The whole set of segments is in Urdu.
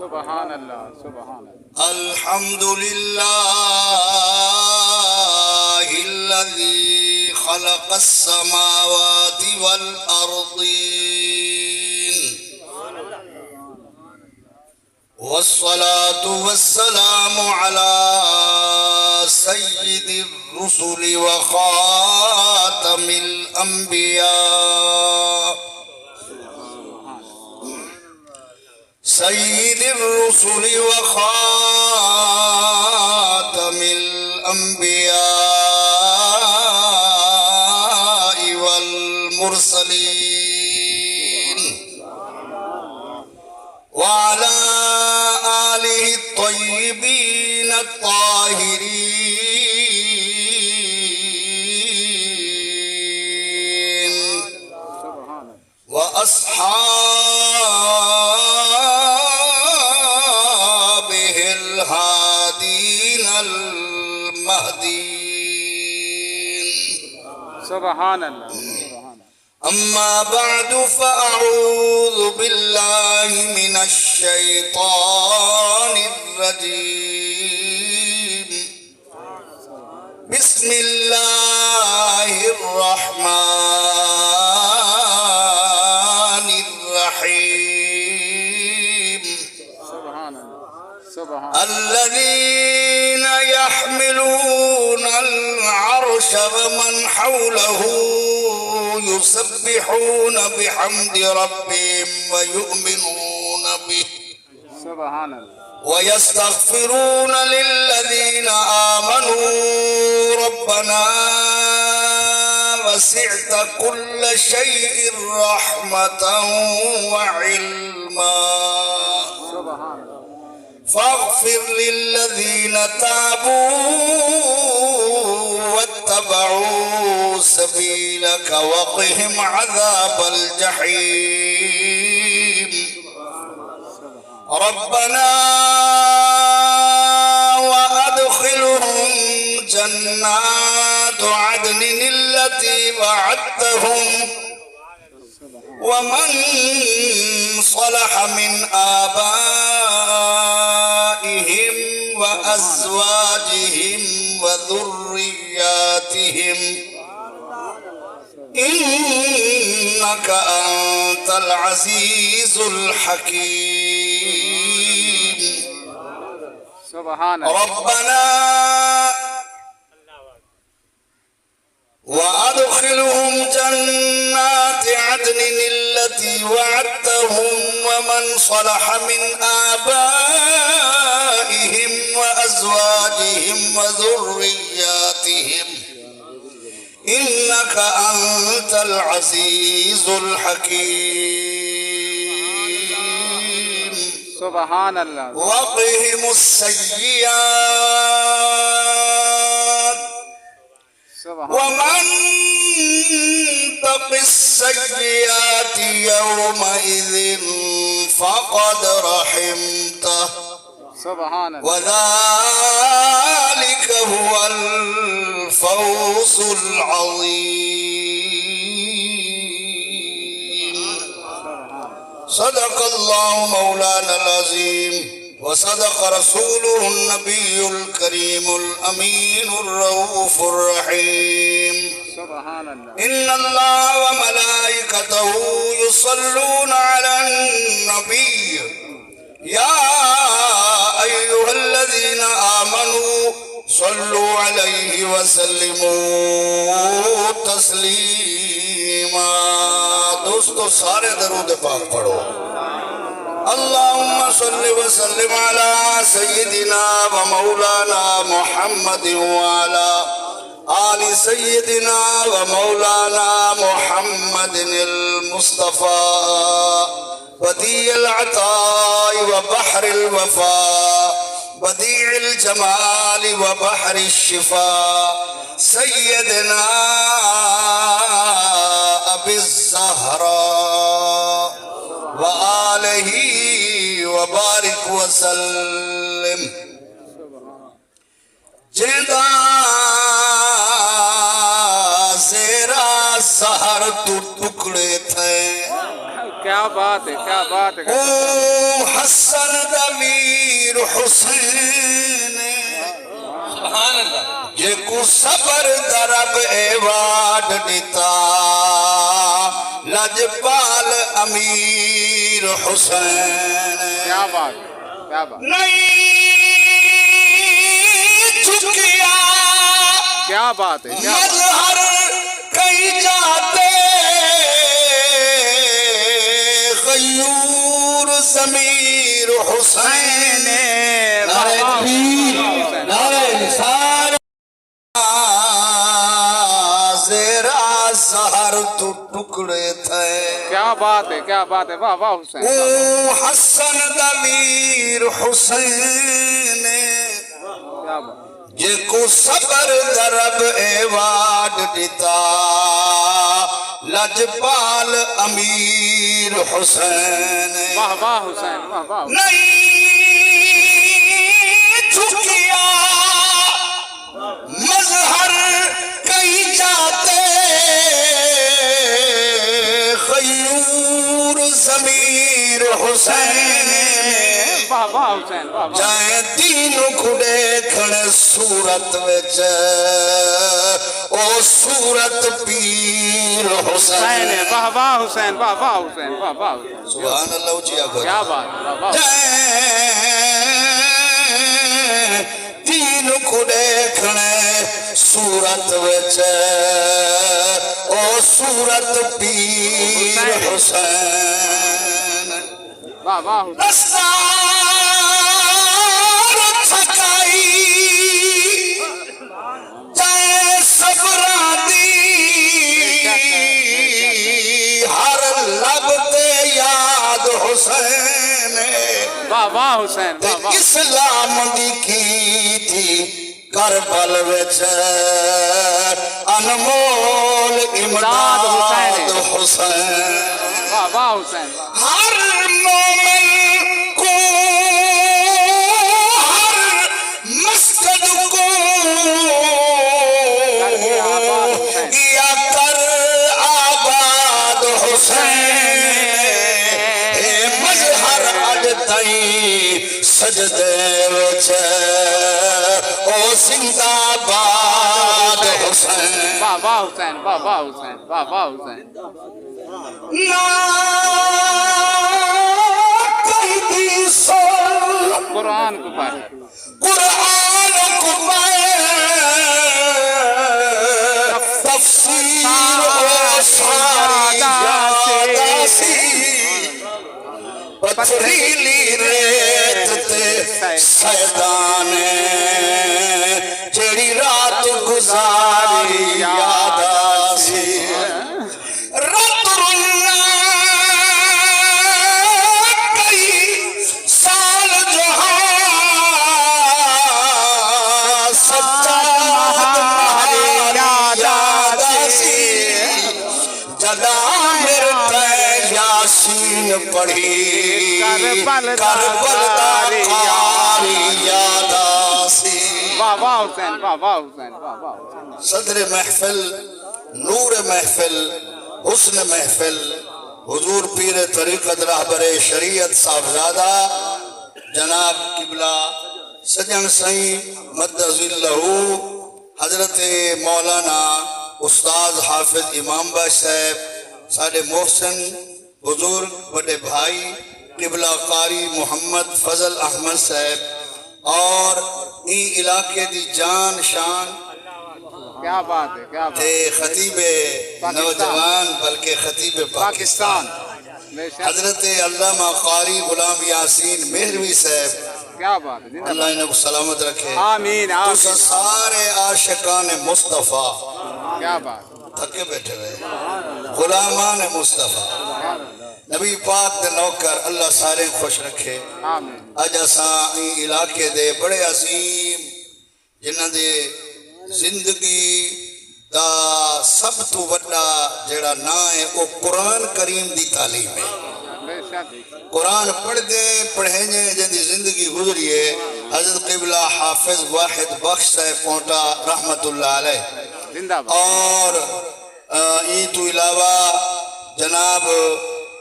سبحان الله سبحان الله. الحمد لله الذي خلق السماوات والأرضين، والصلاة والسلام على سيد الرسل وخاتم الأنبياء، سيد الرسل وخاتم الأنبياء والمرسلين، وعلى آله الطيبين الطاهرين، وأصحابه الهادين المهديين. سبحان الله. أما بعد فأعوذ بالله من الشيطان الرجيم. بسم الله الرحمن الرحيم. سبحان الذين يحملون العرش ومن حوله يسبحون بحمد ربهم ويؤمنون به، سبحان الله. ويستغفرون للذين آمنوا ربنا وسعت كل شيء رحمة وعلما، سبحان الله. فاغفر للذين تابوا واتبعوا سبيلك وقهم عذاب الجحيم. ربنا وأدخلهم جنات عدن التي وعدتهم ومن صلح من آبائهم وأزواجهم وذرياتهم إنك أنت العزيز الحكيم. سبحان الله. ربنا وأدخلهم جنات عدن التي وعدتهم ومن صلح من آبائهم وأزواجهم وذرياتهم إنك أنت العزيز الحكيم. سبحان الله. وقهم السيئات ومن تق السيئات يومئذ فقد رحمته، سبحان الله. وذلك هو الفوز العظيم. صدق الله مولانا العظيم، وصدق رسوله النبي الكريم الأمين الرؤوف الرحيم. سبحان الله. إن الله وملائكته يصلون على النبي يا أيها الذين آمنوا صلوا عليه وسلموا تسليما. دوستو سارے درود پاک پڑھو. اللهم صل وسلم على سيدنا ومولانا محمد وعلى آل سيدنا ومولانا محمد المصطفى بديع العطاء وبحر الوفاء بديع الجمال وبحر الشفاء سيدنا أبي الزهراء وآله وبارك وسلم. جدا زیرا سہر تو ٹکڑے تھے کیا بات ہے، کیا بات ہے. او حسن دمیر حسین سبحان اللہ. جے کو صبر درب ایوارڈ دیتا لجپال امیر حسین کیا بات ہے، کیا بات. نہیں چکیا کیا بات ہے، کیا بات. مظہر کئی جاتے غیور ضمیر حسین نعرہ تکبیر نعرہ رسالت زیرا سہر تو ٹکڑے تھے کیا بات ہے، کیا بات ہے. واہ واہ حسین. او حسن دمیر حسین کیا بات. جے کو صبر درب ایوارڈ دیتا لجپال امیر حسین واہ واہ حسین. واہ واہ. نہیں جھکیا مظہر کئی جاتے غیور ضمیر حسین واہ واہ حسین. واہ واہ. جائیں دین کھڑے کھڑے صورت وچ او صورت پیر حسین واہ واہ حسین. واہ واہ حسین. واہ واہ حسین. سبحان اللہ اچھیا کھڑے کیا بات ہے. واہ واہ. جائیں دین کھڑے کھڑے صورت وچ او صورت پیر حسین واہ واہ حسین. دستار تھکائی جائے صبران دی ہر لب تے یاد حسین واہ واہ حسین. تے واہ واہ. اسلام دی کی تھی کربل وچ انمول امداد حسین واہ واہ حسین. ہر مومن کو ہر مسجد کو یا کر آباد حسین اے مظہر اج تائیں سجدے وچ او زندہ باد حسین واہ واہ حسین. واہ واہ حسین. واہ واہ حسین. قرآن کو پڑھ. قرآن کو تفسیر و ساری یاداسی پتھریلی ریت تے سیدانے جڑی رات گزاری یاداسی رب اللہ کئی سال جہاں سجاد مہاری یاداسی جدا مرتے یاسین پڑھی کربل داری یاداسی واہ واہ حسین. واہ واہ حسین. واہ واہ حسین. صدر محفل نور محفل حسن محفل حضور پیر طریقت رہبر شریعت صاحبزادہ جناب قبلہ سجن سائیں مدذ اللہ حضرت مولانا استاد حافظ امام باش صاحب ساڑھے محسن بزرگ بڑے بھائی قبلہ قاری محمد فضل احمد صاحب اور ای علاقے دی جان شان کیا بات ہے. کیا بات. تے خطیب نوجوان بلکہ خطیب پاکستان بے شک. حضرت علامہ قاری غلام یاسین مہروی صاحب کیا بات ہے. زندہ اللہ انہیں کو سلامت رکھے آمین تو آمین. سارے عاشقان مصطفیٰ کیا بات. تھکے بیٹھے ہوئے غلامان مصطفیٰ نبی پاک دے نوکر اللہ سارے خوش رکھے آمین. اج اساں ای علاقے دے بڑے عظیم جنہاں دے زندگی دا سب تو بڑا جڑا نا ہے وہ قرآن کریم دی تعلیم ہے بے شک. قرآن پڑھ دے پڑھیں جے جن دی زندگی گزری ہے حضرت قبلہ حافظ واحد بخش صاحب پونٹا رحمت اللہ علیہ زندہ باد. اور ای تو علاوہ جناب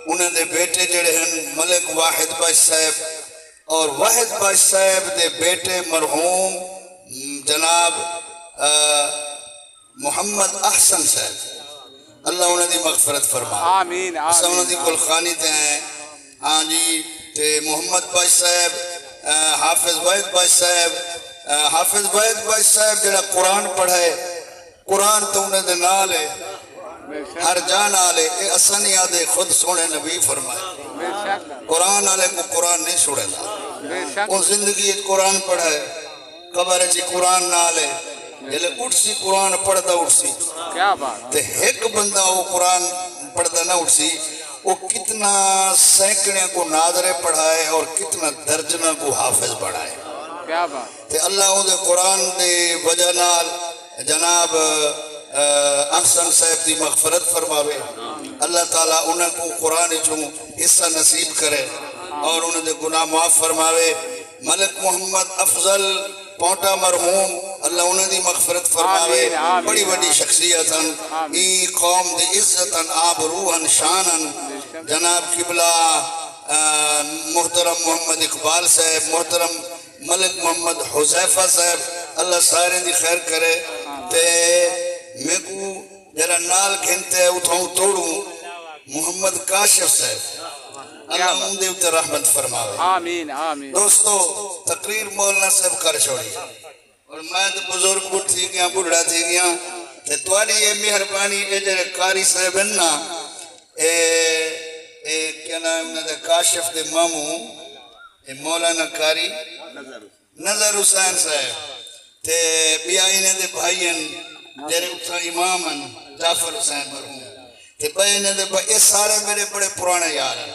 انہوں دے بیٹے جڑے ہیں ملک واحد بخش صاحب اور واحد بخش صاحب دے بیٹے مرحوم جناب محمد احسن صاحب اللہ انہوں دی مغفرت فرما آمین اسا انہوں آمین دی کلخانی تے ہیں ہاں جی تے محمد بخش صاحب حافظ واحد بخش صاحب حافظ واحد بخش صاحب جڑا قرآن پڑھائے قرآن تو انہیں دے نال ہے بے شک ہر جان آلے اے اسن یادے خود سونے نبی فرمائے بے شک قرآن آلے کو قرآن نہیں چھوڑے دا بے شک وہ زندگی قرآن پڑھائے قبر چی قرآن نالے جلے اٹھ سی قرآن پڑھتا اٹھ سی کیا بات تے ایک بندہ وہ قرآن پڑھتا نہ اٹھ سی وہ کتنا سینکڑے کو ناظرے پڑھائے اور کتنا درجنہ کو حافظ پڑھائے کیا بات تے اللہ وہ دے قرآن دے وجہ نال جناب احسن صاحب دی مغفرت فرماوے اللہ تعالیٰ انہیں کو قرآن چوں حصہ نصیب کرے اور انہیں دے گناہ معاف فرماوے ملک محمد افضل پونٹا مرحوم اللہ انہیں دی مغفرت فرماوے آمین، آمین۔ بڑی بڑی شخصیتاً ای قوم دی عزتاً آب روحاً شاناً جناب قبلہ محترم محمد اقبال صاحب محترم ملک محمد حذیفہ صاحب اللہ سارے دی خیر کرے تے میں کو جرا نال گھنتے اتھاؤں توڑوں محمد کاشف صاحب اللہ ان دے اتر رحمت فرماوے آمین آمین دوستو تقریر مولانا صاحب کر چھوڑی اور میں تو بزرگ بڑھ تھی گیا بڑھڑا تھی گیا تے تواری یہ مہربانی اے جرے قاری صاحب اننا کیا نام نے کاشف دے ماموں مولانا قاری نظر حسین صاحب تے بیائینے دے بھائین جرے اتھا امامن جعفر حسین مرحوم تے بھائینے دے بھائی یہ سارے میرے بڑے پرانے یار ہیں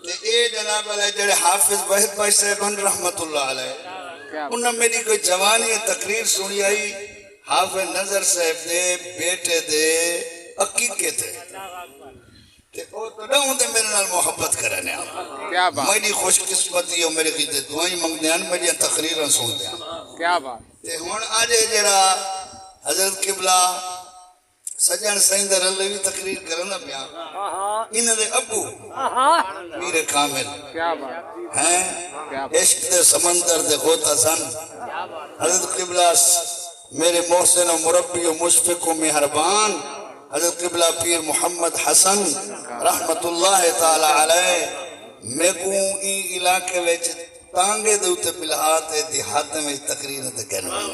تے اے جناب علیہ جڑے حافظ وحید بھائی صاحبان رحمت اللہ علیہ انہوں میری کوئی جوانی تقریر سنی آئی حافظ نظر صاحب دے بیٹے دے عقیقے تھے تے او تو نہ ہوندے میرے نال محبت کرنے کیا بات میری خوش قسمتی اور میرے کی دعائیں منگ دیاں میری تقریراں سن دیاں کیا بات تے ہن آجے جڑا حضرت قبلہ سجن سائندر اللہ بھی تقریر کرنا پیا انہوں دے ابو میر کامل کیا بات ہیں عشق دے سمندر دے غوطہ سن حضرت قبلہ میرے محسن و مربی و مشفق و مہربان حضرت قبلہ پیر محمد حسن رحمت اللہ تعالی علیہ میں کو ای علاقے ویچ تانگے دوتے بلہات دیہات میں تقریر دے کہنے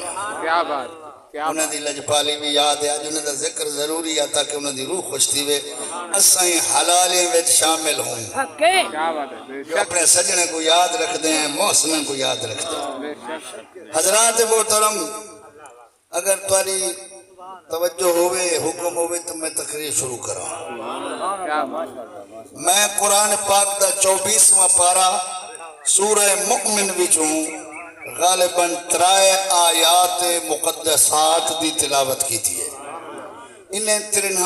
کیا بات انہوں دی لجپالی بھی یاد ہے آج انہوں دا ذکر ضروری ہے تاکہ انہوں دی روح خوش تھی وے اسائیں حلالیں ویچ شامل ہوں کیا بات ہے بے جو شک اپنے سجنے کو یاد رکھ دیں محسنوں کو یاد رکھ دیں بے شک حضرات محترم اگر تمہاری توجہ ہوئے حکم ہوئے تو میں تقریر شروع کروں کیا بات میں قرآن پاک دا 24واں پارہ سورہ مؤمن وچوں غالباً 3 آیات مقدسات دی تلاوت کی تھی ہے انہیں 3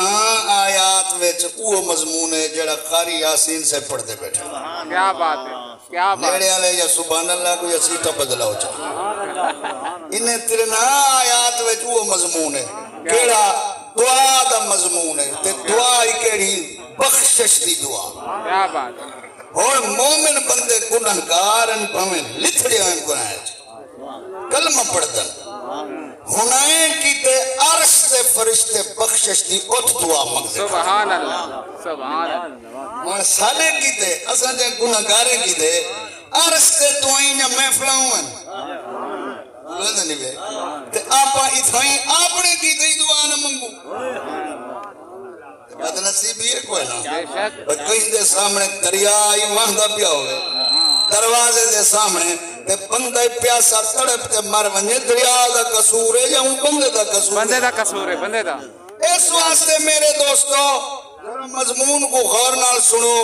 آیات وچ وہ مضمون ہے جڑا قاری یاسین سے پڑھتے بیٹھے کیا بات ہے کیا بات نیڑے والے یا سبحان اللہ کو یا سیٹا بدلا ہو چاہے انہیں 3 آیات وچ وہ مضمون ہے کیڑا دعا دا مضمون ہے تے دعا ہی کیڑی بخشش دی دعا کیا بات ہے اور مومن بندے گناہگار ان پہمیں لتھڑے ہیں گناہ کلمہ پڑھتا ہنائیں کی تے عرش تے فرشتے بخشش دی ات دعا مانگتے سبحان اللہ سبحان اللہ اور سالے کی تے اصلا جائے گناہگارے کی تے عرش تے دعائیں یا محفلاؤں ہیں بولے نہیں بے تے آپا اتھائیں آپنے کی تے دعا نہ منگو بد نصیبی ہے کوئی نا بے شک کہیں دے سامنے دریائی واندہ پیا ہوئے دروازے دے سامنے تے بندہ پیاسا تڑپ تے مر ونجے دریا دا قصور ہے یا ہوں بندے دا قصور بندے دا قصور ہے بندے دا اس واسطے میرے دوستو مضمون کو غور نال سنو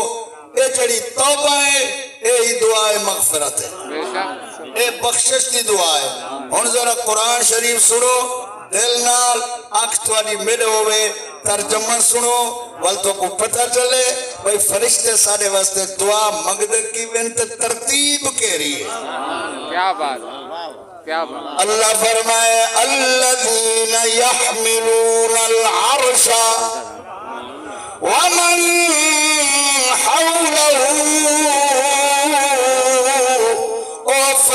اے جڑی توبہ ہے اے ہی دعائے مغفرت ہے بے شک اے بخشش دی دعا ہے ہن ذرا قرآن شریف سنو دل نال آنکھ تواڈی میڈ ہوئے ترجمہ سنو والتوں کو پتہ چلے بھئی فرشتے سارے واسطے دعا مگدے کی بنت ترتیب کے رہی ہے کیا بات کیا بات اللہ فرمائے الذین یحملون العرش ومن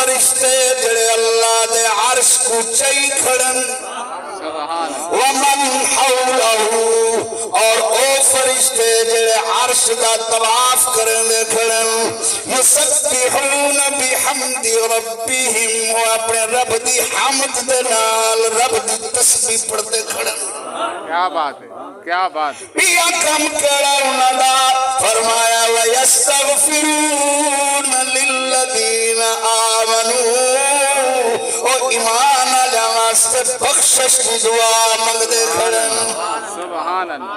فرشتے جڑے اللہ دے عرش کو چائی کھڑن سبحان ومن حولہ اور او فرشتے جڑے عرش دا طواف کرنے کھڑن یسبحون بحمد ربہم وہ اپنے رب دی حمد دے نال رب دی تسبیح پڑھتے کھڑن کیا بات ہے کیا بات ہے یہ کم کرا انہاں دا فرمایا وَيَسْتَغْفِرُونَ لِلَّذِينَ آمَنُوا اور ایمان آلہ واسطے بخشش کی دعا مانگ دے کھڑن سبحان اللہ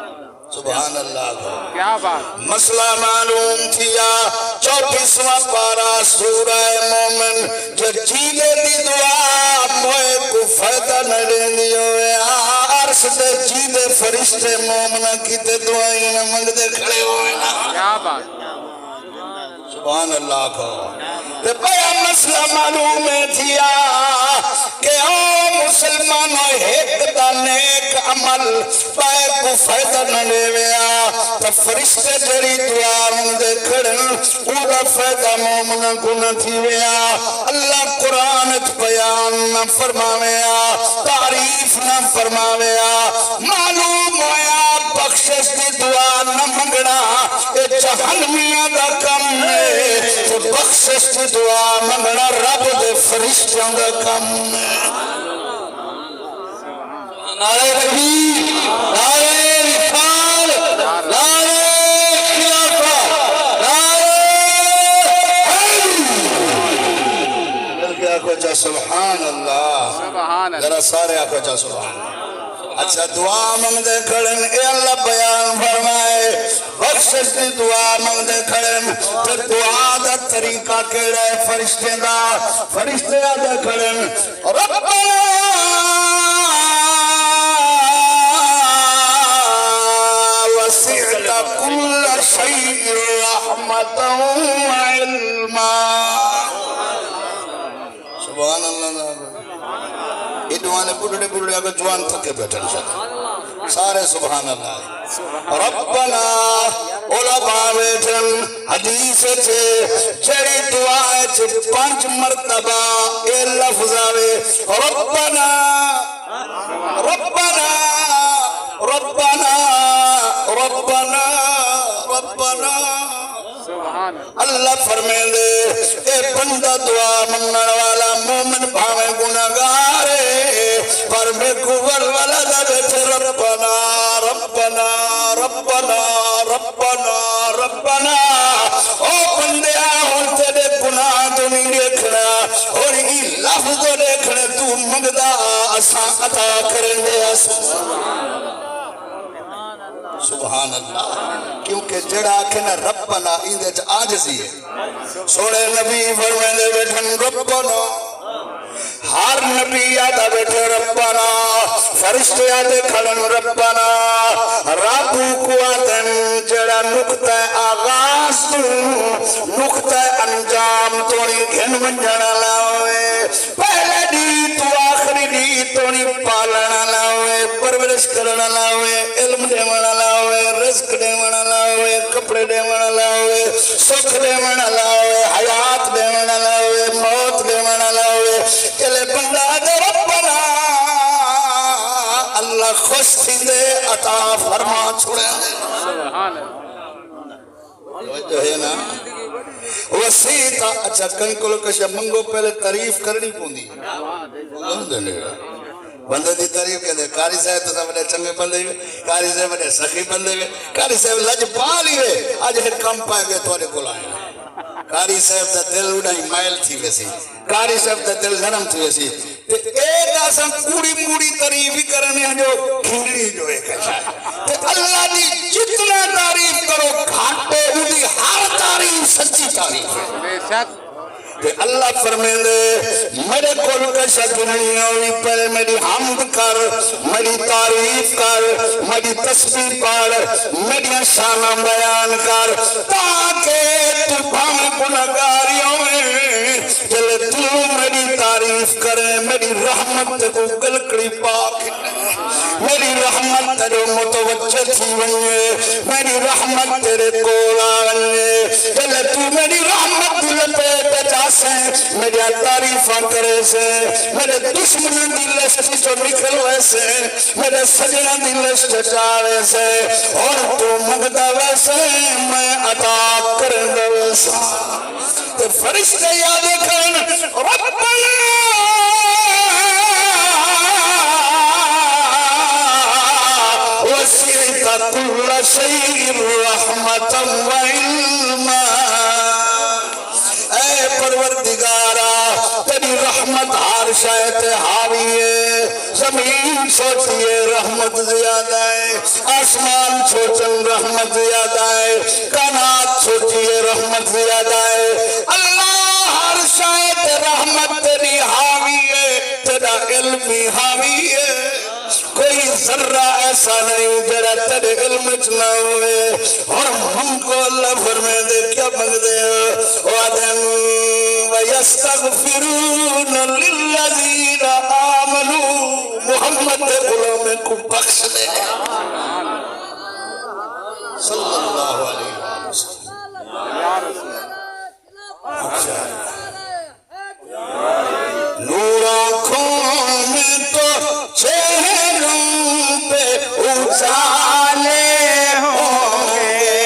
سبحان اللہ کیا بات مسئلہ معلوم تھیا 34واں پارا سورہ مومن جو جیلے دی دعا موئے کو فائدہ نہ دینی ہوئے عرش دے جیلے فرشتے مومنہ کی تے دعائیں نہ مانگ دے کھڑے ہوئے کیا بات سبحان اللہ کو تے بڑا مسئلہ معلوم تھیا کہ او مسلمانوں ایک دا نیک عمل پائے کو فائدہ نہ لے ویا تو فرشتے جڑی دعا مندے کھڑن اوڑا فائدہ مومنہ کو نہ تھی ویا اللہ قرآن بیان نہ فرماویا تعریف نہ فرماویا معلوم ہویا بخشش دی دعا نہ منگنا اے جہنمیاں دا کم ہے تو بخشش دی دعا منگنا رب دے فرشتوں دا کم ہے نعرہ تکبیر نعرہ رسال نعرہ خلافہ نعرہ آنکھو چاہ سبحان اللہ سبحان اللہ ذرا سارے آنکھو چاہ سبحان اللہ اچھا دعا مانگ دے کھڑن اے اللہ بیان فرمائے بخشش دی دعا مانگ دے کھڑن تو دعا دا طریقہ کیڑا ہے فرشتے دا فرشتے دا کھڑن ربنا وسعت كل شيء رحمة وعلما سبحان اللہ یہ دعانے بڑھڑے بڑھڑے اگر جوان تھکے بیٹھے انشاءاللہ سارے سبحان اللہ ربنا علماء بیٹھن حدیث چھے جڑی دعائے چھے 5 مرتبہ اے لفظ آوے ربنا ربنا ربنا ربنا ربنا سبحان اللہ فرمائے دے اے بندہ دعا منگن والا مومن بھاویں گناہگارے پر میں کوبر والا دا بیٹھے ربنا ربنا ربنا ربنا ربنا او بندے آہن تیرے گناہ تو نہیں دیکھنا اور یہ لفظ تو دیکھنے تو مگدہ آسان عطا کریں دے سبحان اللہ کیونکہ جڑا کہنا ربنا اندے چ عاجزی ہے سوڑے نبی فرمائے بیٹھن ربنا ہر نبی آدھا بیٹھے ربنا فرشتے آدھے کھڑن ربنا رابو کو آدھن جڑا نکتہ آغاز تو نکتہ انجام توڑی گھن منجنا لاؤے پہلے دی تو آخری دی توڑی پالنا لاؤے پرورش کرنا لاؤے علم دیونا لاؤے رزق دیونا لاؤے کپڑے دیونا لاؤے سکھ دیونا لاؤے حیات دیونا لاؤے موت دیونا لاؤے چلے بندہ دے ربنا اللہ خوش تھی دے عطا فرما چھوڑے سبحان اللہ جو ہے نا وسیطہ اچھا کنکلو کشا منگو پہلے تعریف کرنی پوندی بندے دی تعریف کہتے کاری صاحب تو بڑے چنگے بندے ہوئے کاری صاحب بڑے سخی بندے ہوئے کاری صاحب لج پالی ہوئے آج ہے کم پائے گئے تھوڑے کو لائے کاری صاحب دا دل اڑائی مائل تھی ویسی کاری صاحب دا دل گرم تھی ویسی ایک آسان کوڑی موڑی تعریف ہی کرنے ہیں جو کھیڑی جو ایک ہے اللہ دی جتنا تعریف کرو گھاٹے اڑی ہر تعریف سچی تعریف ہے بے شک کہ اللہ فرمائے دے میرے کول کا شک نہیں ہوئی پہلے میری حمد کر میری تعریف کر میری تسبیح پڑھ میری شانہ بیان کر تاکہ تو بھاں گناہگاریوں میں جلے تو میری تعریف کرے میری رحمت کو گلکڑی پاک میری رحمت تیرے متوجہ تھی ونجے میری رحمت تیرے کولا ونجے جلے تو میری رحمت لپیٹ جاسے میرے تعریفاں کرے سے میرے دشمنوں دی لسٹ جو نکل ویسے میرے سجنوں دی لسٹ جاوے سے اور تو مگدہ ویسے میں عطا کرن ویسا تے فرشتے یاد کرن ربنا وسعت كل شيء رحمة وعلما اے پروردگارا تیری رحمت ہر شے تے حاوی ہے زمین سوچئے رحمت زیادہ ہے آسمان سوچن رحمت زیادہ ہے کائنات سوچئے رحمت زیادہ ہے اللہ ہر شے تے رحمت تیری حاوی ہے تیرا علم حاوی ہے کوئی ذرہ ایسا نہیں جڑا تیرے علم نہ ہوئے اور ہم کو اللہ فرمائے دے کیا مانگ دے وعدن وَيَسْتَغْفِرُونَ لِلَّذِينَ آمَنُوا محمد کے غلاموں کو بخش دے صلی اللہ علیہ وسلم یا رسول نور آنکھوں میں تو چہروں پہ اجالے ہوں گے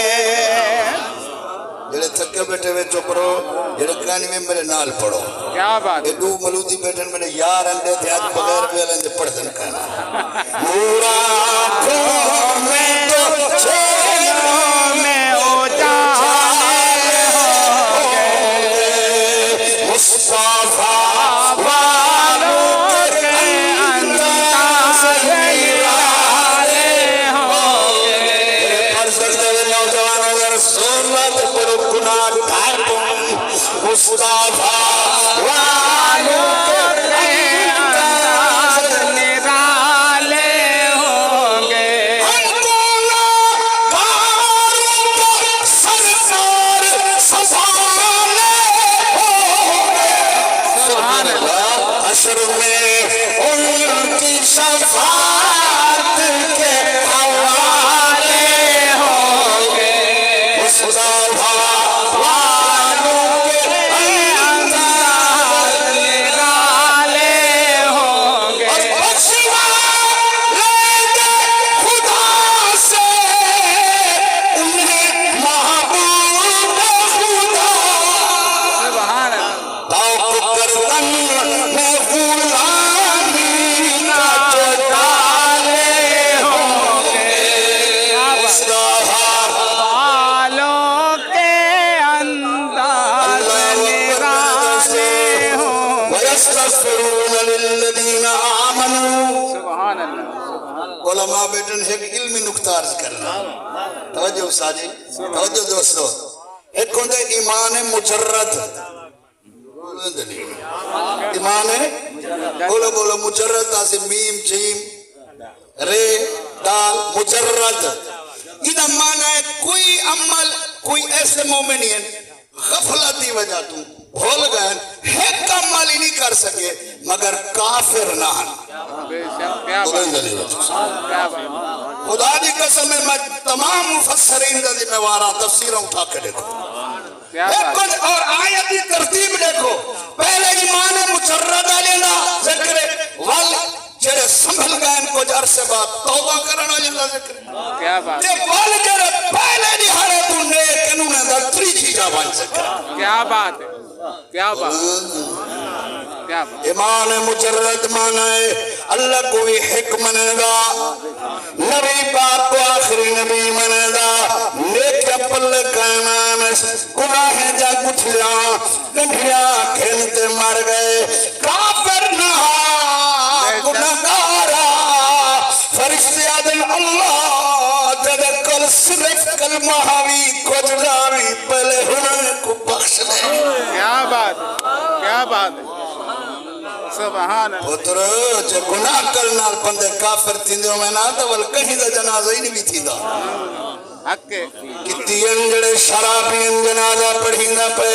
جڑے تھکے بیٹھے ہوئے چپ رہو جڑے کہانی میں میرے نال پڑھو کیا بات یہ دو ملودی بیٹھن میرے یار اندے تھے آج بغیر بیلن دے پڑھ دن کہنا نور آنکھوں میں تو چہروں میں اجالے ہوں گے مصطفیٰ مصطفیٰ والوں کے انداز نرالے ہوں گے انگولہ باروں پر سرکار سنبھالے ہوں گے سبحان اللہ حشر میں ان کی شفاعت کے حوالے ہوں گے مصطفیٰ علماء بیٹن ایک علمی نکتہ عرض کرنا توجہ ساجی توجہ دوستو ایک ہوندے ایمان مجرد ایمان بولو بولو مجرد تاسے میم چیم رے دال مجرد یہ معنی ہے کوئی عمل کوئی ایسے مومنین غفلتی وجہ تو بھول گئے ایک عمل ہی نہیں کر سکے مگر کافر نہ خدا دی قسم میں تمام مفسرین دا ذمہ وارا تفسیروں اٹھا کے دیکھو اور آیت کی ترتیب دیکھو پہلے ایمان مجرد لینا ذکر وال جڑے سنبھل گئے ان کو عرصے بعد توبہ کرنا لینا ذکر کیا بات تے وال جڑے پہلے دہاڑے تو نیک انہوں نے دا تری چیزاں بن ذکر کیا بات ہے کیا بات ایمان مجرد مانا ہے اللہ کوئی حکم منے گا نبی پاک کو آخری نبی منے گا نیک پل کائمان گناہ جا گتھیا گنڈیا کھیلتے مر گئے کافر نہ گناہگارا فرشتے آدم اللہ جب کل صرف کلمہ حاوی کو جلاوی پہلے ہنے کو بخش لے کیا بات ہے سبحان اللہ پتر جو گناہ کرنا بندے کافر تھیندے میں نہ تھا ول کہیں دا جنازہ ہی نہیں بھی تھیندا حق ہے کتی انجڑے شرابین جنازہ پڑھیندا پہ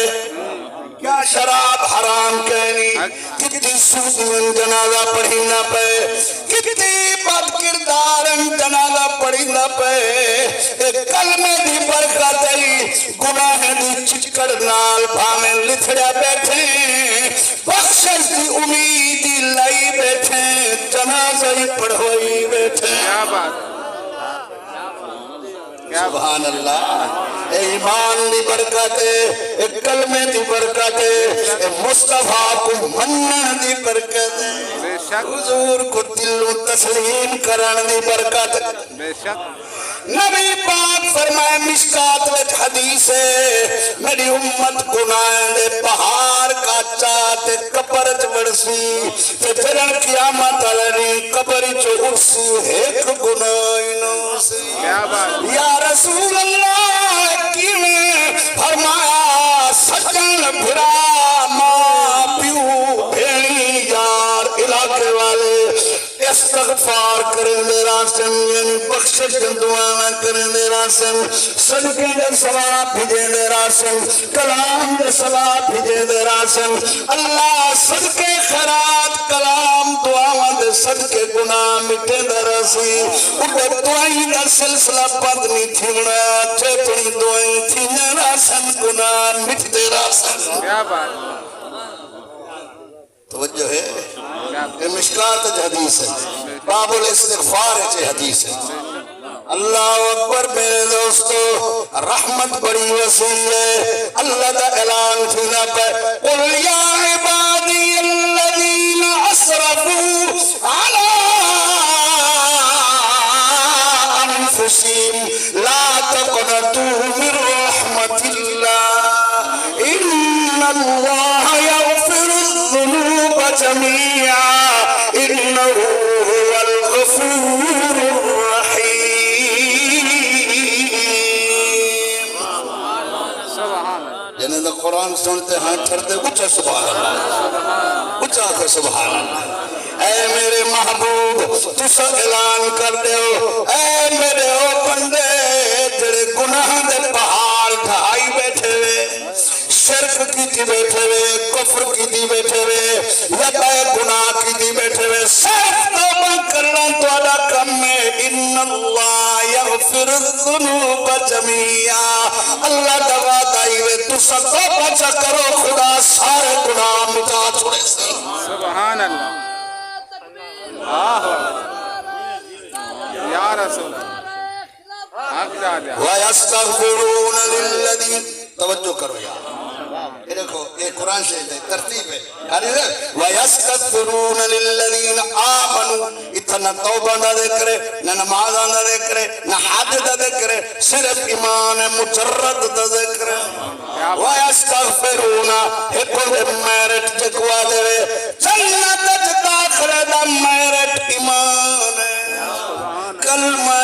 کیا شراب حرام کہنی کتی سودین جنازہ پڑھیندا پہ کتی بد کردارن جنازہ پڑھیندا پہ ایک کلمے دی برکت ہے گناہ دی چکڑ نال بھامیں لتھ پڑھوئی بیٹھے کیا بات کیا بات سبحان اللہ اے ایمان دی برکت اے کلمے دی برکت اے مصطفیٰ کو منن دی برکت بے شک حضور کو دل تسلیم کرن دی برکت بے شک نبی پاک فرمائے مشکات وچ حدیث ہے میری امت گناہ دے پہاڑ کا چاہتے قبر چڑسی تے پھرن قیامت علی قبر چ اٹھسی ایک گناہ نو سی کیا بات یا رسول اللہ کیویں فرمایا سجن بھرا ماں پیو بھیڑی یار علاقے والے استغفار کرن دے راسن یعنی بخشش دعا کرن دے راسن صدقے دے ثواب بھیجے دے راسن کلام دے ثواب بھیجے دے راسن اللہ صدقے خیرات کلام دعا دے صدقے گناہ مٹے دے راسی اوپر دعائی دا سلسلہ بند نہیں تھیونا چیتنی دعائی تھینے راسن گناہ مٹ دے راسن کیا بات توجہ ہے یہ مشکات حدیث ہے باب الاستغفار ہے حدیث ہے اللہ اکبر میرے دوستو رحمت بڑی وسیع ہے اللہ دا اعلان تھینا پر قل یا عبادی الذین اسرفوا علی انفسهم لا تقنطوا من رحمت اللہ ان اللہ یغفر الذنوب جميعا إنه هو الغفور الرحيم سبحان اللہ جنہیں قرآن سنتے ہیں ٹھرتے اچھا سبحان اللہ اچھا کہ سبحان اللہ اے میرے محبوب تو سب اعلان کر دے ہو اے میرے او بندے تیرے گناہ دے پہاڑ ڈھائی بیٹھے ہوئے شرک کی دی بیٹھے ہوئے کفر کی دی بیٹھے ہوئے لبائے گناہ کی دی بیٹھے ہوئے صرف توبہ کرنا تو ادا کم میں ان اللہ یغفر الذنوب جميعا اللہ دعا دائی ہوئے تو سب توبہ چا کرو خدا سارے گناہ مٹا چھوڑے سے سبحان اللہ آہ یا رسول حق جا وَيَسْتَغْفِرُونَ لِلَّذِينَ توجہ کرو یار یہ دیکھو یہ قرآن سے ترتیب ہے وَيَسْتَغْفِرُونَ لِلَّذِينَ آمَنُوا اتنا توبہ نہ ذکرے نہ نماز نہ ذکرے نہ حج نہ ذکرے صرف ایمان مجرد نہ ذکرے وَيَسْتَغْفِرُونَ ایک میرٹ جکوا دے جنت داخل دا میرٹ ایمان ہے کلمہ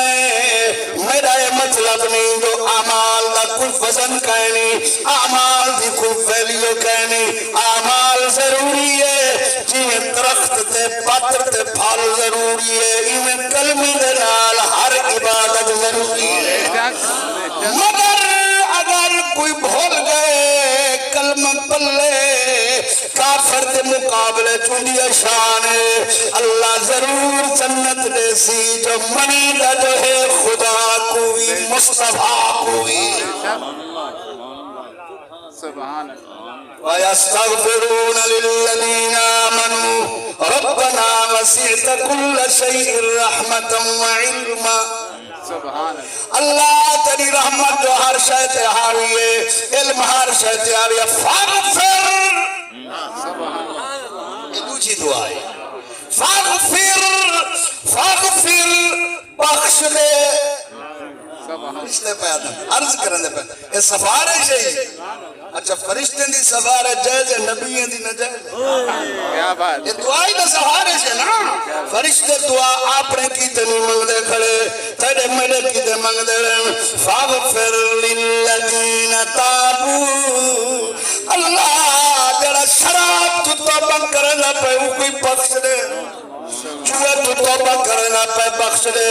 میرا یہ مطلب نہیں جو اعمال دا کوئی وزن کہنی اعمال دی کوئی ویلیو کہنی اعمال ضروری ہے جنہیں درخت تے پتر تے پھل ضروری ہے انہیں کلمہ دے نال ہر عبادت ضروری ہے مگر اگر کوئی بھول گئے کلمہ پلے کافر دے مقابلے چونڈی شان ہے اللہ ضرور جنت دے سی جو منی دا جو ہے خدا کوئی مصطفیٰ کوئی سبحان اللہ وَيَسْتَغْفِرُونَ لِلَّذِينَ آمَنُوا رَبَّنَا وَسِعْتَ كُلَّ شَيْءٍ رَحْمَةً وَعِلْمًا سبحان اللہ اللہ تیری رحمت جو ہر شے تے حاوی ہے علم ہر شے تے حاوی ہے فاغفر یہ دوسری دعا ہے فاغفر بخش دے فرشتے پیدا عرض کرنے پہ یہ سفارش ہے اچھا فرشتے دی سفارش جائز ہے نبیوں دی نہ جائز کیا بات یہ دعائی دا سفارش ہے نا فرشتے دعا آپنے کی تنی منگ دے کھڑے تیرے میرے کی تے منگ دے رہے فاغفر للذین تابو اللہ جڑا شراب تو توبہ کرنا پہ وہ کوئی بخش دے چوہے تو توبہ کرنا پہ بخش دے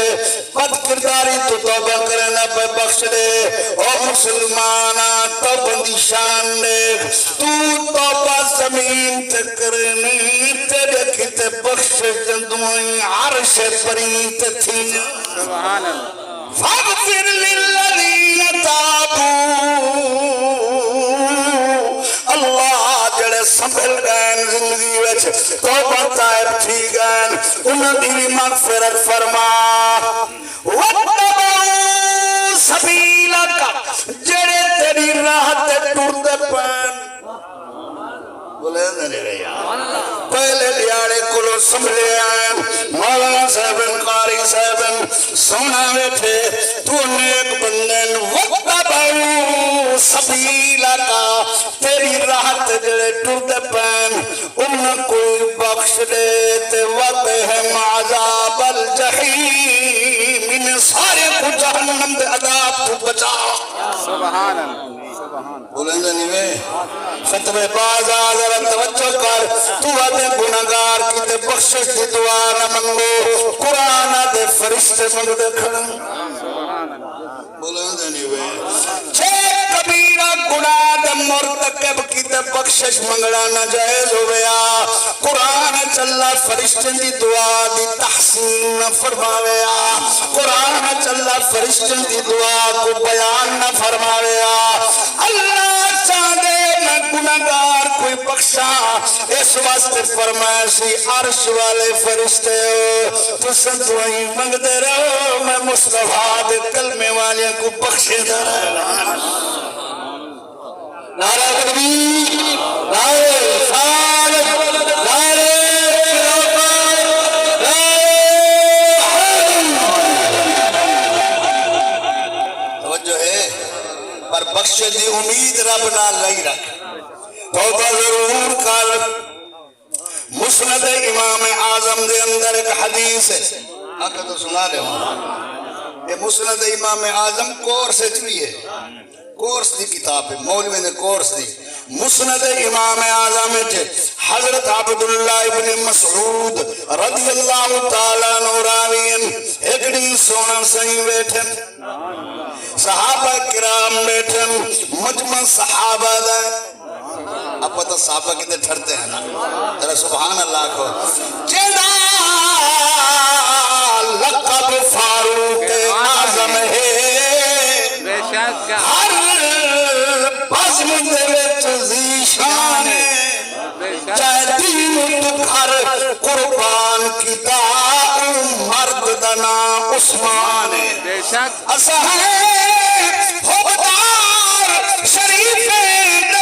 بد کرداری تو توبہ کرنا پہ بخش دے او مسلمانہ توبہ دی شان دے تو توبہ زمین تے کرنے تیرے کتے بخش جندوئیں عرش پریت تھی سبحان اللہ فاغفر للذین تابو اللہ جڑے سنبھل گئے زندگی وچ توبہ طائب تھی گئے انہاں دی بھی مغفرت فرما وَاتَّبَعُوا سَبِيلَكَ جڑے تیری راہ تے ٹردے پین بولے نہیں رہیا پہلے دیاڑے کلو سنبھلے آئیں مولانا صاحبن قاری صاحبن سونا بیٹھے تو نیک بندن وَاتَّبَعُوا سَبِيلَكَ تیری راحت جڑے ٹردے پین انہاں کوئی بخش دے تے وَقِهِمْ عَذَابَ الْجَحِيمِ انہیں سارے کو جہنم دے عذاب تو بچا سبحان اللہ بولیں گے نہیں میں فتوے باز آزر توجہ کر تو آدھے گناہگار کی تے بخشش دی دعا نہ منگو قرآن آدھے فرشتے منگ دے کھڑا بولیں گے نہیں میں چھے کبیرہ گناہ دے مرتکب کی تے بخشش منگڑا نہ جائز ہویا قرآن چلا فرشتے دی دعا دی تحسین نہ فرماویا قرآن چلا فرشتے دی دعا کو بیان نہ فرماویا اللہ چاہدے میں گناہگار کوئی بخشا اس واسطے فرمایا سی عرش والے فرشتے ہو تو سدوئی منگ دے رہو میں مصطفیٰ دے کلمے والے کو بخشے دے رہا نعرہ تکبیر نعرہ رسالت نعرہ توجہ ہے پر بخش دی امید رب نہ لئی رکھ توبہ ضرور کر مسند امام اعظم دے اندر ایک حدیث ہے آقا تو سنا دے ہوں یہ مسند امام اعظم کورس چلی ہے کورس دی کتاب ہے مولوی نے کورس دی مسند امام اعظم حضرت عبداللہ ابن مسعود رضی اللہ تعالیٰ نوراوین ایکڑی سونا سنگ بیٹھن صحابہ کرام بیٹھن مجمع صحابہ دا اب پتہ صحابہ کتے ٹھرتے ہیں نا ذرا سبحان اللہ کو جدا لقب فاروق اعظم ہے ہر بزم دے وچ ذیشان چاہے دین تو گھر قربان کیتا مرد دا نام عثمان اسا ہے حقدار شریف دے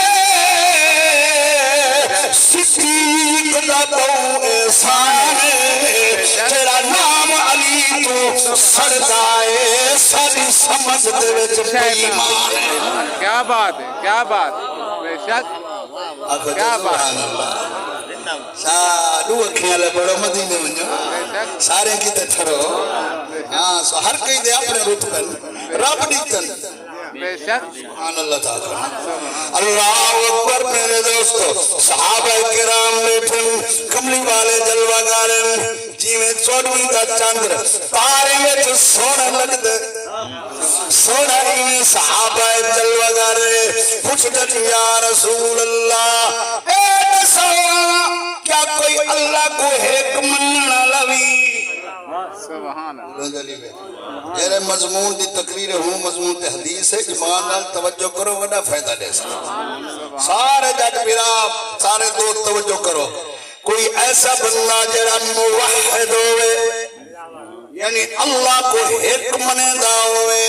صدیق دا دو احسان تیرا نام علی تو سردائے ساری سمجھ دے وچ ایمان کیا بات ہے کیا بات بے شک کیا بات سارو اکھیاں لے بڑو مدینے ونجو سارے کی تے تھرو ہاں سو ہر کوئی دے اپنے رتبے رب دیتن بے شک سبحان اللہ تعالی اللہ اکبر میرے دوستو صحابہ کرام بیٹھن کملی والے جلوہ گارن جی میں چوڑویں کا چاندر تارے میں جو سونا لگ دے سونا ہی میں صحابہ جلوہ گارے پوچھتا یا رسول اللہ اے سونا کیا کوئی اللہ کو ایک مننا لوی سبحان اللہ میرے مضمون دی تقریر ہوں مضمون تے حدیث ہے ایمان نال توجہ کرو وڈا فائدہ دے سکتا سارے جٹ میرا سارے دوست توجہ کرو کوئی ایسا بندہ جڑا موحد ہوئے یعنی اللہ کو ایک منیدہ ہوئے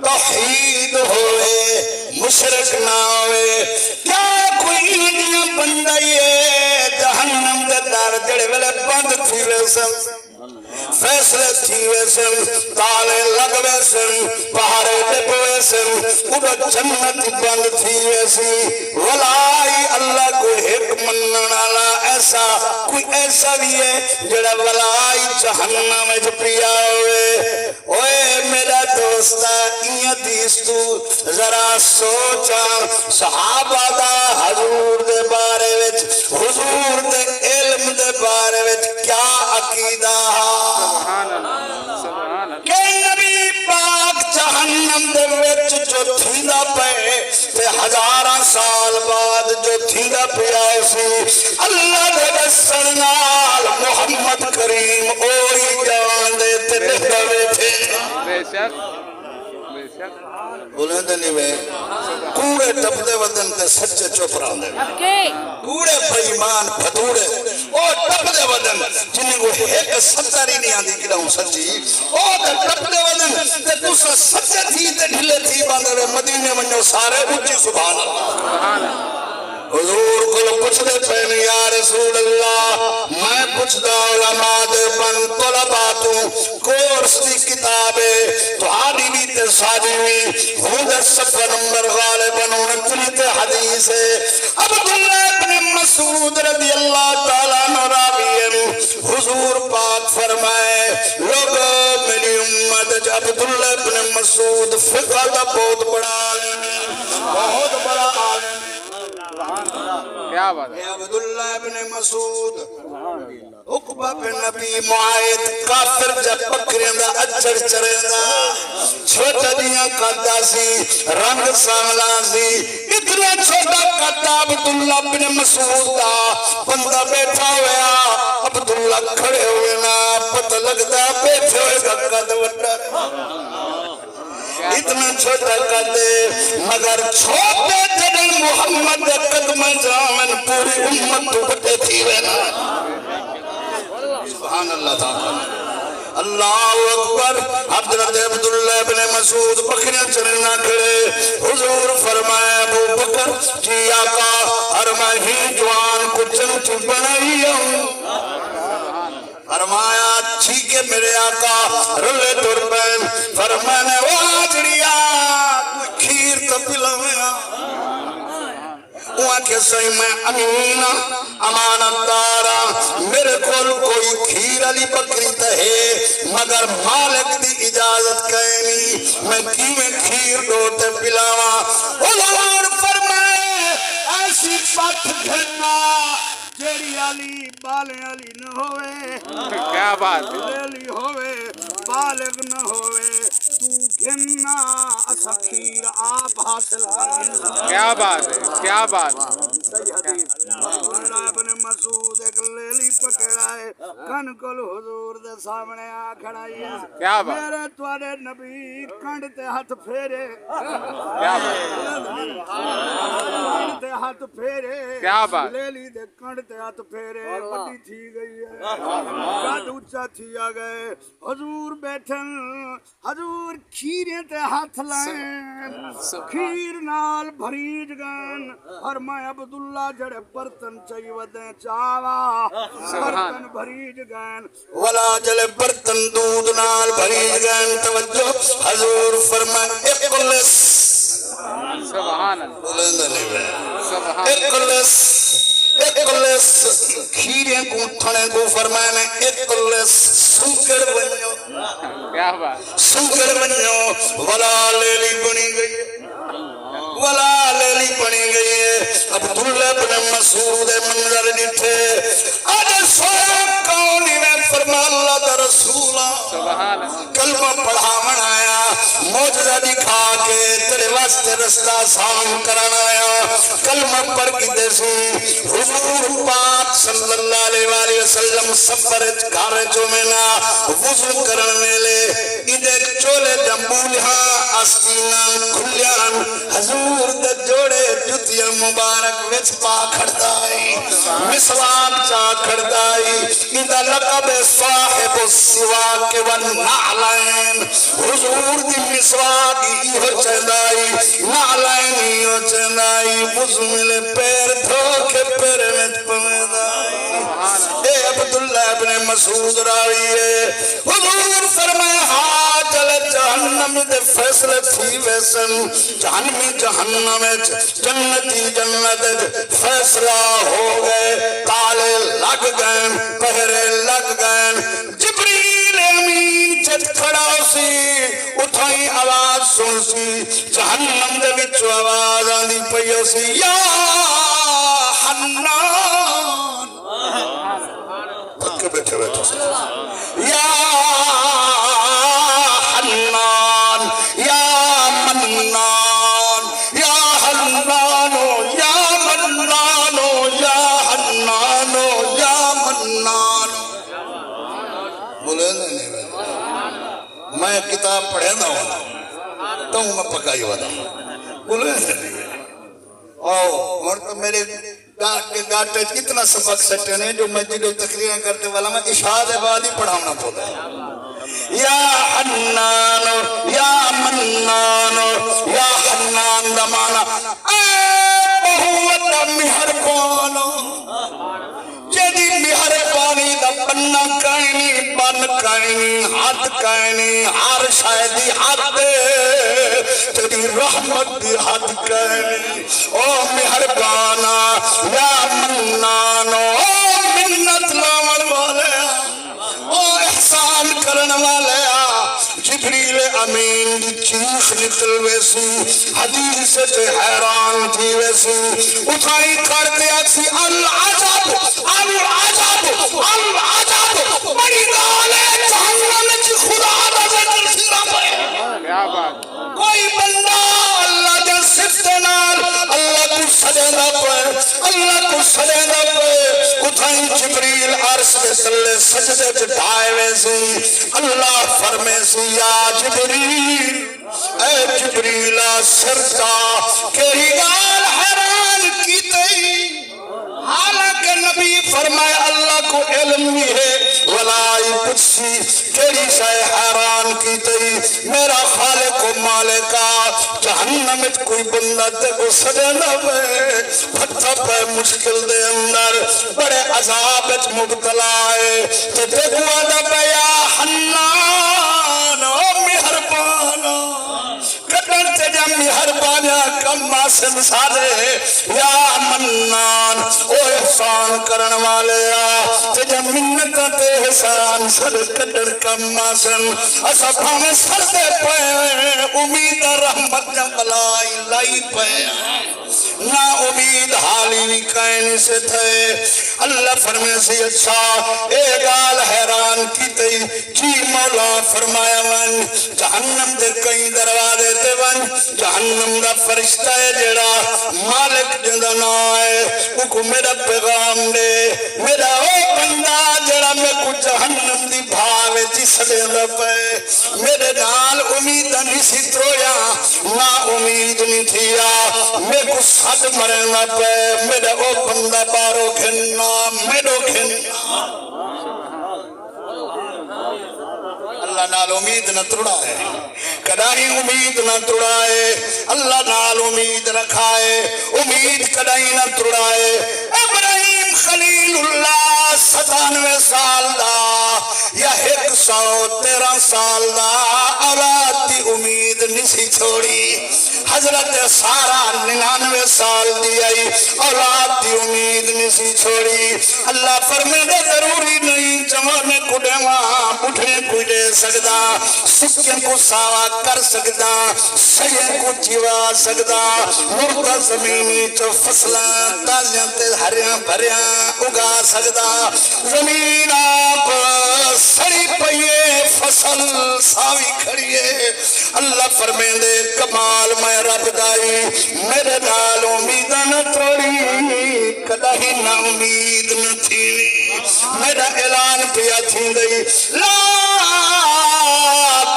توحید ہوئے مشرک نہ ہوئے کیا کوئی انہیں بندہ یہ جہنم دے دار جڑے ویلے بند تھی ویسن فیصلے تھی ویسن تالے لگ ویسن پہارے ڈپ ویسن اڑا جنت بند تھی ویسی ولائی اللہ کو ایک مننا ایسا کوئی ایسا بھی ہے جڑا ولائی جہنم میں پیا ہوئے اوے میرا دوستا این حدیث تو ذرا سوچا صحابہ دا حضور دے بارے وچ حضور دے علم دے بارے وچ کیا عقیدہ کہ نبی پاک جہنم دے وچ جو تھیندا پئے تے ہزاراں سال بعد جو تھیندا پیا سی اللہ دے دسن نال محمد کریم اوہی جان دے تے بیٹھے بے شک بولیں نہیں میں کوڑے ٹپدے ودن تے سچے چپ رہندے کوڑے بےمان بھتوڑے او ٹپدے ودن جنہیں کو ایک ستاری نہیں آندی کلا ہوں سچی او تے ٹپدے ودن تے دوسرا سچے تھی تے ڈھلے تھی باندھے مدینے منجو سارے اچھی سبحان اللہ حضور کو پوچھتے پہنے یا رسول اللہ میں پوچھتا علماء دے بن طلباتوں کورس دی کتابے تو آدھی بھی تے ساجی ہوئی ہوں دے صفحہ نمبر غالباً انتلیت حدیث ہے عبداللہ ابن مسعود رضی اللہ تعالیٰ نراوی حضور پاک فرمائے لوگوں میری امت عبداللہ ابن مسعود فقہ دا بہت بڑا عالم ہے بہت بڑا عالم ہے کیا بات ہے عبداللہ ابن مسعود عقبہ بن نبی معاید کافر جب بکریاں دا اچھر چریندا چھوٹا دیاں کاتا سی رنگ ساملا سی اتنا چھوٹا کاتا عبداللہ بن مسعود دا بندہ بیٹھا ہویا عبداللہ کھڑے ہوئے نا پتہ لگتا بیٹھے ہوئے گا قد وڈا اتنا چھوٹا قد مگر چھوٹے جدن محمد قدم جامن پوری امت تو بٹے تھی وینا سبحان اللہ تعالی اللہ اکبر حضرت عبداللہ ابن مسعود بکریاں چرنا کھڑے حضور فرمائے ابو بکر جی آقا اور میں ہی جوان کو چنچ بنائی ہوں فرمایا ٹھیک ہے میرے آقا رلے تربین فرمانے وہ آجڑیا کوئی کھیر تو پلاویا وہاں کے صحیح میں امینہ امانت دارا میرے کول کوئی کھیر علی بکری تہے مگر مالک دی اجازت کہنی میں کی میں کھیر دوتے پلاوا حضور فرمائے ایسی پت گھرنا جیڑی علی بالے علی نہ ہوئے کیا بات ہے علی ہوئے بالغ نہ ہوئے تو گھننا اسا کھیر آپ حاصل کرنا کیا بات ہے کیا بات عبداللہ ابن مسعود ایک لیلی پکڑائے کن کل حضور دے سامنے آ کھڑائی کیا بات میرے توڑے نبی کنڈ تے ہاتھ پھیرے کیا بات کنڈ تے ہاتھ پھیرے کیا بات لیلی دے کنڈ تے ہاتھ پھیرے بڑی تھی گئی ہے کد اچھا تھی آگئے حضور بیٹھن حضور کھیریں تے ہاتھ لائیں کھیر نال بھریج گن اور میں عبداللہ جڑے برتن چاہی ودیں چاوا برتن بھریج گن ولا جلے برتن دودھ نال بھریج گن توجہ حضور فرمائے اقلس سبحان اللہ بلند نہیں ہے سبحان اقلس اقلس کھیریں کو تھنے کو فرمائے میں اقلس سوکر بنیو کیا بات سوکر بنیو ولا لیلی بنی گئی ولا لیلی بنی گئی ہے عبداللہ بن مسعود منظر ڈٹھے آج سویا کونی میں فرما اللہ دا رسولہ سبحان اللہ کلمہ پڑھا من آیا موجزہ دکھا کے تیرے واسطے رستہ سام کرانا آیا کلمہ پڑھ کی دیسی حضور پاک صلی اللہ علیہ وسلم سفر گھر جو مینا وضو کرن میلے ادھے چولے جمبولیاں آستیناں کھلیاں حضور دے جوڑے جتیاں مبارک وچ پا کھڑدائی مسواک چا کھڑدائی ادھا لقب صاحب السواک والنعلین حضور دی مسواک ایہو چندائی نعلین ایہو چندائی وضو ملے پیر دھوکے پیر میں پمیدائی اے عبداللہ ابن مسعود راوی ہے حضور فرمائے ہاں چلے جہنم دے فیصلے تھی ویسن جہنمی جہنم جنتی جنت فیصلہ ہو گئے تالے لگ گئے پہرے لگ گئے جبریل امین جت کھڑا سی اٹھائی آواز سن سی جہنم دے بچو آواز آندی پئیو سی یا حنان پکے بیٹھے بیٹھے سی یا حنان یا منان یا حنانو یا منانو یا حنانو یا منانو بولے نہیں میں کتاب پڑھے نہ ہوں تو میں پکائی ودا بولے او اور تو میرے گاٹے کتنا سبق سٹے نے جو مسجد و تقریریں کرتے والا میں اشارے بعد ہی پڑھانا پڑا یا حنان یا منان یا حنان دمانا اے بہوت مہربان جدی مہربانی دا بننا کائنی بن کائنی حد کائنی ہر شاید حد تیری رحمت دی حد کائنی او مہربانا یا منانو او منت لاون والے او احسان کرن والے جبریل امین دی چیخ نکل ویسی حدیث سے حیران تھی ویسی اٹھائی کر دیا سی العجب العجب العجب بڑی گالے جہنم چی خدا نظر سیرہ پہ کیا بات کوئی بندہ اللہ جا سفتنال اللہ کو سجدہ پہ اللہ کو سجدہ پہ اٹھائی جبریل عرص کے سلے سجدے چڑھائے ویسی اللہ فرمے سی یا جبریل اے جبریلہ سرتا کہی گال حیران کی تئی حالانکہ نبی فرمائے اللہ کو علم بھی ہے ولائی قدسی تیری سے حیران کی تئی میرا خالق و مالکہ جہنم میں کوئی بندہ تے کو سجنہ پہ پھٹا پہ مشکل دے اندر بڑے عذاب مبتلا ہے تے دیکھوا دا پہ یا حنان او مہربانا کٹر تے جا مہربانا کم ماسم سادے یا منان او احسان کرن والے تے جا منت تے احسان سر کٹر کم ماسم اسا بھانے سر دے پہ امید رحمت جا بلائی لائی پہ نا امید حالی بھی کائن سے تھے اللہ فرمے سے اچھا اے گال حیران کی تی جی مولا فرمایا من جہنم دے کئی دروازے تے ون جہنم دا فرشتہ ہے جڑا مالک جندہ نہ آئے وہ کو میرا پیغام دے میرا او بندہ جڑا میں کو جہنم دی بھاوے جی سڑے رپے میرے نال امید نہیں سی ترویا نا امید نہیں تھیا میں کو ساتھ مرنا پہ میرے او بندہ بارو گھننا میرو گھننا اللہ نال امید نہ توڑائے کدائی امید نہ توڑائے اللہ نال امید رکھائے امید کدائی نہ توڑائے ابراہیم خلیل اللہ 97 سال دا یا 113 سال دا اولاد دی امید نسی چھوڑی حضرت سارا 99 سال دی آئی اولاد دی امید نسی چھوڑی اللہ فرمے دے ضروری نہیں جوانے کڑے وہاں بٹھنے کو دے سکتا سکیں کو ساوا کر سکتا سیئے کو جیوا سکتا مردہ زمینی چو فصلہ تازیاں تے ہریاں بھریاں اگا سکتا زمین آپ سڑی پئیے فصل ساوی کھڑیے اللہ فرمے دے کمال میں رب دائی میرے نال امید نہ توڑی کدا ہی نہ امید نہ تھی میرا اعلان پیا تھی گئی لا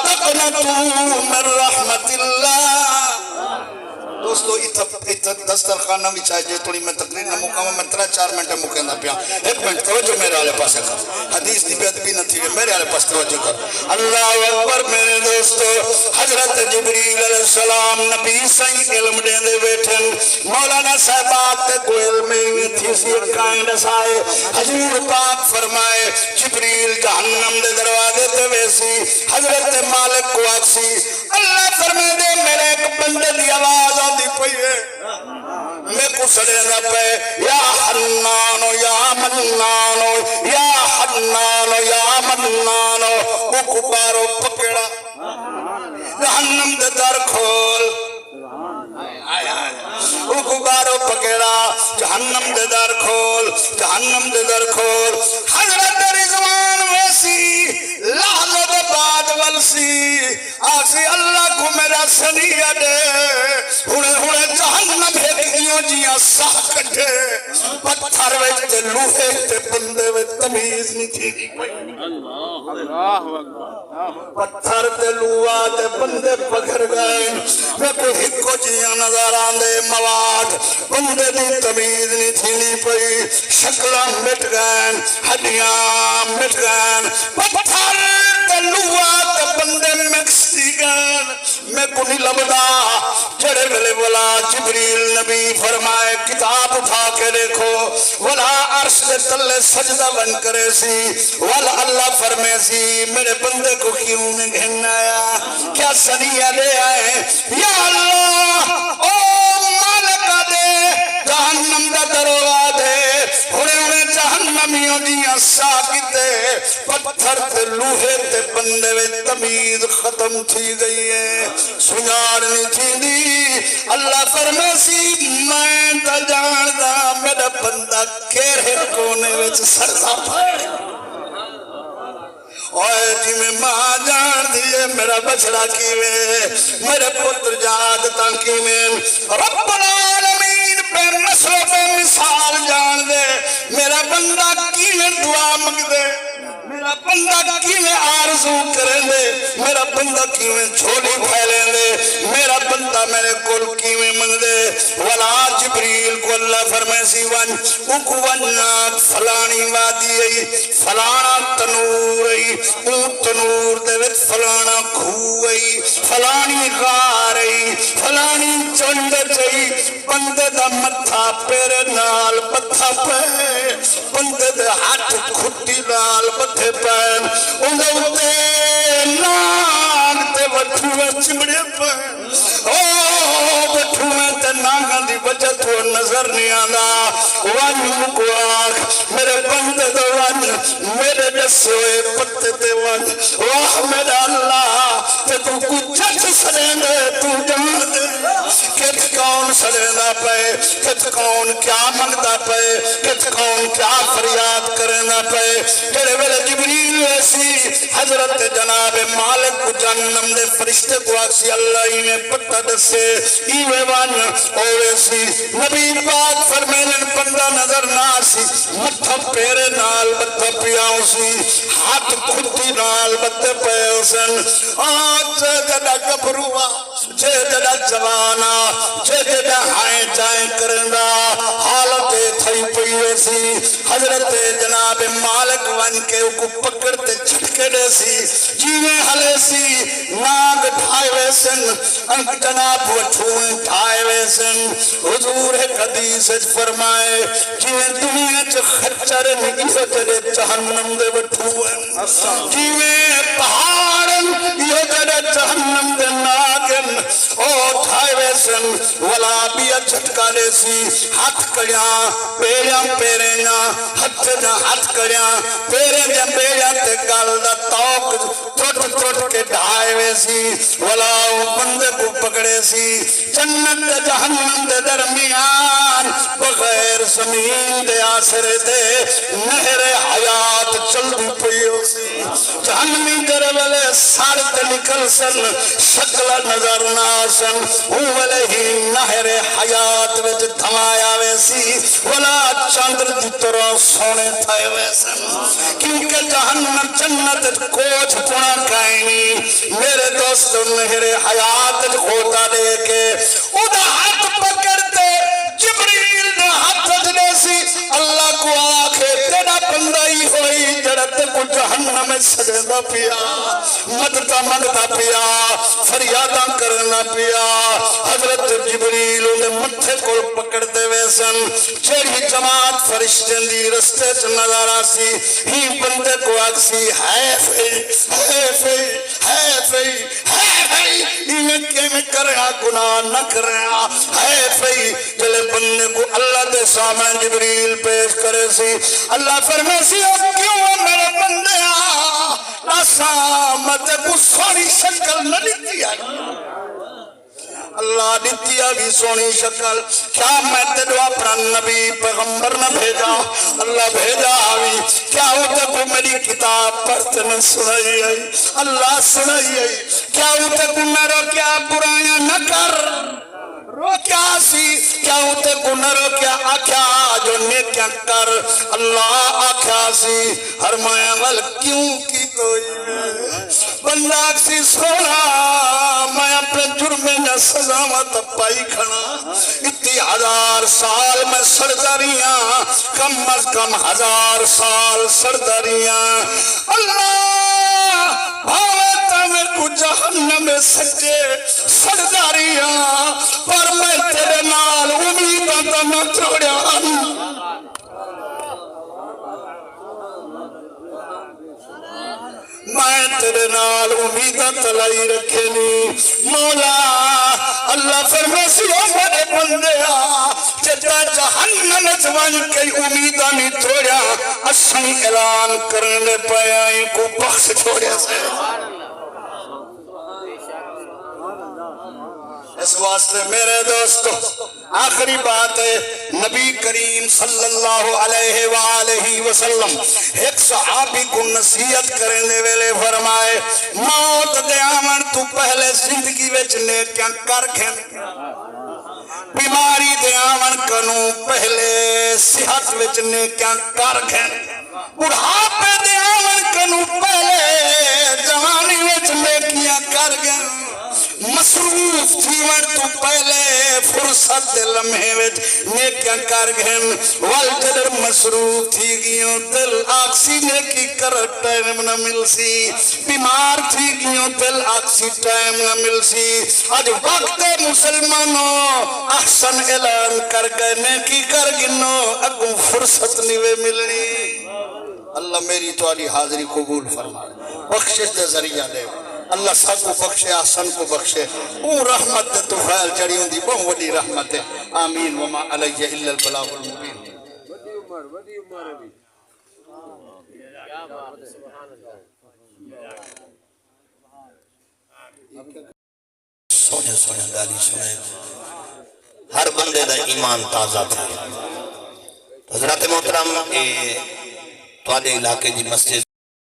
تقنطوا من رحمت اللہ دوستو دسترخانہ بھی چاہیے تھوڑی میں تقریر نہ مقام میں 3-4 منٹ مکہنا پیا ایک منٹ توجہ میرے آلے پاس کر حدیث دی بیعت بھی نہ تھی میرے آلے پاس توجہ کر اللہ اکبر میرے دوستو حضرت جبریل علیہ السلام نبی سائیں علم دیں دے بیٹھن مولانا صاحبات تے کو علم ہی تھی سی کائن رسائے حضور پاک فرمائے جبریل جہنم دے دروازے تے ویسی حضرت مالک کو آکسی اللہ فرمائے دے میرے ایک بندے دی آواز آدھی پئیے میں کو سڑے نہ پہ یا حنانو یا منانو یا حنانو یا منانو وہ کبارو پکڑا جہنم دے در کھول وہ کبارو پکڑا جہنم دے در کھول جہنم دے در کھول حضرت رضوان ویسی لحظت بعد والسی آسی اللہ کو میرا سنیہ دے ہونے ہونے جہنم ہے کیوں جیاں ساہ کٹے پتھر ویچ تے لوہے تے بندے ویچ تمیز نہیں تھی دی کوئی اللہ اکبر پتھر تے لوا تے بندے پکڑ گئے میں کوئی ہکو جیاں نظر آندے مواد بندے دی تمیز نہیں تھی نہیں پئی شکلاں مٹ گئے ہڈیاں مٹ گئے پتھر تے لوا تے بندے مکس دی گئے میں کو نہیں لبدا جڑے ویلے والا جبریل نبی فرمائے کتاب اٹھا کے دیکھو والا عرش دے تلے سجدہ بن کرے سی والا اللہ فرمے سی میرے بندے کو کیوں نہیں گھننا آیا کیا سنیہ لے آئے یا اللہ او مالکہ دے جہنم دا دروگا دے ہونے جہنمیوں دیاں ساکتے پتھر تے لوہے تے بندے میں تمیز ختم تھی گئی ہے سنار نہیں تھی دی اللہ فرمے سی میں تا جاندہ میرا بندہ کیرے کونے وچ سرزا پائے اوے جی میں ماں جان دیئے میرا بچڑا کیوے میرے پتر جاد تاکیوے رب العالمین پہ نسل پہ مثال جان دے میرا بندہ کیوے دعا مگ دے میرا بندہ کیویں آرزو کریں دے میرا بندہ کیویں جھولی پھیلیں دے میرا بندہ میرے کول کیویں منگ دے ولا جبریل کو اللہ فرمائے سی ون اکو ونات فلانی وادی ای فلانا تنور ای اون تنور دے وچ فلانا کھو ای فلانی غار ای فلانی چند چئی بندے دا متھا پیرے نال بتھا پے بندے دے ہاتھ کھٹی نال بتھے پین اندھے اتے ناگ تے بٹھوے چمڑے پین بٹھوے تے ناگاں دی وجہ تو نظر نہیں آنا ون کو آنکھ میرے بندے دے ون میرے جسوے پتے دے ون واہ میرا اللہ تے تو کچھ سرین دے تو جان دے کت کون سڑینا پے کت کون کیا منگتا پے کت کون کیا فریاد کرنا پے جڑے ویلے جبریل ویسی حضرت جناب مالک کو جہنم دے فرشتے کو آکسی اللہ ہی میں پتہ دسے ایوے وان ویسی نبی پاک فرمینن بندہ نظر ناسی متھا پیرے نال بتھا پیاؤں سی ہاتھ کھٹی نال بتھے پیاؤں سن آج جڑا گبروا جے جڑا جوانا جے جڑا ہائیں جائیں کرندا حالت تھئی پئی ویسی حضرت جناب مالک ون کے کو پکڑتے چھٹکے دے سی جیویں ہلے سی ناگ ڈھائے ویسن انک جناب وٹھویں ڈھائے ویسن حضور حدیث فرمائے جیویں دنیا چ خچر نہیں جڑے جہنم دے وٹھویں جیویں پہاڑن یہ جڑے جہنم دے ناگن او ڈھائے ویسن ولا بیا جھٹکا دے سی ہاتھ کڑیاں پیڑیاں پیریاں ہاتھ جا ہاتھ کڑیاں پیرے جا پیڑیاں تے گال دا توک ٹوٹ ٹوٹ کے ڈھائے ویسی ولا بندے کو پکڑے سی جنت جہنم دے درمیان بغیر زمین دے آسرے دے نہر حیات چل دی پئیو سی جہنمی در والے سارت نکل سن شکل نظر ناسن والے ہی نہر حیات وچ دھمایا ویسی ولا چاندر دی طرح سونے تھائے ویسن کیونکہ جہنم جنت کوچ پونا کائنی میرے دوست نہر حیات ہوتا دے کے ادا ہاتھ پکڑتے جبریل نے ہاتھ جنے سی اللہ کو آکھے تیرا بندہ ہی ہوئی جڑت کو جہنم میں سجدہ پیا مدتا مدتا پیا فریادہ کرنا پیا حضرت جبریل انہیں مٹھے کو پکڑتے ویسن جیڑی جماعت فرشتیں دی رستے چ نظر آسی ہی بندے کو آکسی ہے فی انہیں میں کریا گناہ نہ کریا ہے فی جلے بندے کو اللہ دے سامنے جبریل پیش کرے سی اللہ فرمے سی اب کیوں میرے بندے سامت کو سونی شکل نہ دیتی آئی اللہ دیتی بھی سونی شکل کیا میں تیرو اپنا نبی پیغمبر نہ بھیجا اللہ بھیجا بھی کیا ہوتا کو میری کتاب پڑھتے نہ سنائی آئی اللہ سنائی آئی کیا ہوتا کو میرا کیا برایاں نہ کر روکیا سی کیا تے گناہ روکیا آکھیا جو نیکیاں کر اللہ آکھیا سی فرمایا ول کیوں کی توئی بندہ سی سونا میں اپنے جرمے نہ سزاوت پائی کھڑا اتنی 1000 سال میں سڑتا رہیا کم از کم 1000 سال سڑتا رہیا اللہ بھاوتا میں کو جہنم میں سچے سڑتا رہیا پر میں تیرے نال امیداں تے نہ توڑیا میں تیرے نال امیداں تلائی رکھے نی مولا اللہ فرماسی او میرے بندیا جدا جہنم جوان کئی امیداں نہیں توڑیا اساں اعلان کرنے پیا کو بخش چھوڑیا سے اس واسطے میرے دوستو آخری بات ہے نبی کریم صلی اللہ علیہ وآلہ وسلم ایک صحابی کو نصیحت کرنے ویلے فرمائے موت دے آمن تو پہلے زندگی وچ نیکیاں کر کھن بیماری دے آمن کنو پہلے صحت وچ نیکیاں کر کھن بڑھاپے دے آمن کنو پہلے جوانی وچ نیکیاں کر کھن مصروف تھیون تو پہلے فرصت دے لمحے وچ نیکیاں کر گھن والجدر مصروف تھی گیوں دل آکسی نیکی کر ٹائم نہ مل سی بیمار تھی گیوں دل آکسی ٹائم نہ مل سی آج وقت مسلمانوں احسن اعلان کر گئے نیکی کر گنو اگوں فرصت نیوے ملنی اللہ میری توالی حاضری قبول فرما بخشش دے ذریعہ دے اللہ سب کو بخشے آسن کو بخشے اون رحمت دے تو خیال چڑی ہوں دی بہت وڈی رحمت ہے آمین وما علیہ الا البلاغ المبین سونے سونے گالی سنے ہر بندے دا ایمان تازہ تھا حضرت محترم تو علیہ علاقے دی مسجد